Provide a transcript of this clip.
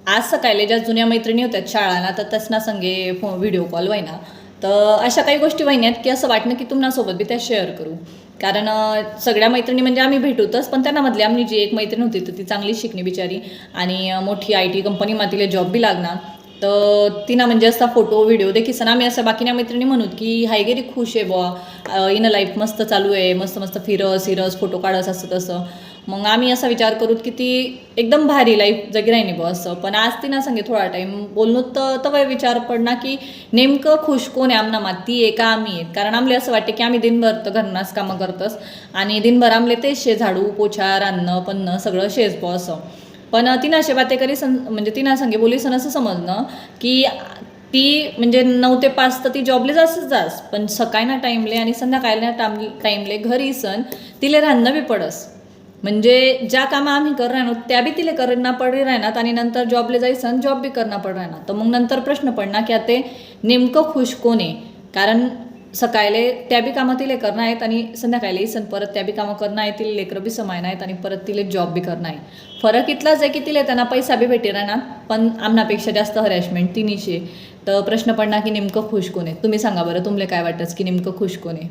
आज सकाळी ज्या जुन्या मैत्रिणी होत्या शाळाना तर तसना संगे व्हिडिओ कॉल व्हायना तर अशा काही गोष्टी व्हायनात की असं वाटणं की तुमच्यासोबत बी त्या शेअर करू. कारण सगळ्या मैत्रिणी म्हणजे आम्ही भेटूतच पण त्यांनामधली आमची जी एक मैत्रीण होती तर ती चांगली शिकणी बिचारी आणि मोठी IT कंपनीमध्ये तिला जॉब बी लागणार. तर तिनं म्हणजे असा फोटो व्हिडिओ देखील आम्ही असं बाकीच्या मैत्रिणी म्हणूत की हाय गेरी खुश आहे बुवा इन लाईफ मस्त चालू आहे मस्त मस्त फिरस फोटो काढस असं तसं. मग आम्ही असा विचार करूत की ती एकदम भारी लाईफ जगी राहिनी बुवा असं. पण आज तिनं सांगे थोडा टाईम बोलणं तर तवा विचार पडना की नेमकं खुश कोण आहे आमना मात ती आहे का आम्ही आहेत. कारण आमले असं वाटते की आम्ही दिनभर तर घरनाच कामं करतस आणि दिनभर आमले तेच शे झाडू पोछा रान्नं पन्नं सगळं शेच बुवा असं. पण तिनं असे बाते करी म्हणजे तिनं सांगे बोली सन असं समजणं की ती म्हणजे 9 ते 5 तर ती जॉबले जास पण सकाळना टाईमले आणि संध्याकाळल्या टाईमले घरी सण तिले राहणं बी पडस. म्हणजे ज्या कामं आम्ही कर राहणार त्या बी तिले करणं पडे राहणार आणि नंतर जॉबले जायसन जॉब बी करणं पड राहणार. तर मग नंतर प्रश्न पडणार की आता नेमकं खुश कोण आहे. कारण सकाळले त्या बी कामं तिले करणं आहेत आणि संध्याकाळी सण परत त्या बी कामं करणं आहे तिले लेकरं बी समायना आहेत आणि परत तिले जॉब बी करणं आहे. फरक इतलाच आहे की तिले त्यांना पैसा बी भेटे राहणार पण आमनापेक्षा जास्त हरॅशमेंट तिनीशे. तर प्रश्न पडणार की नेमकं खुश कोण आहे. तुम्ही सांगा बरं तुमले काय वाटतं की नेमकं खुश कोण आहे.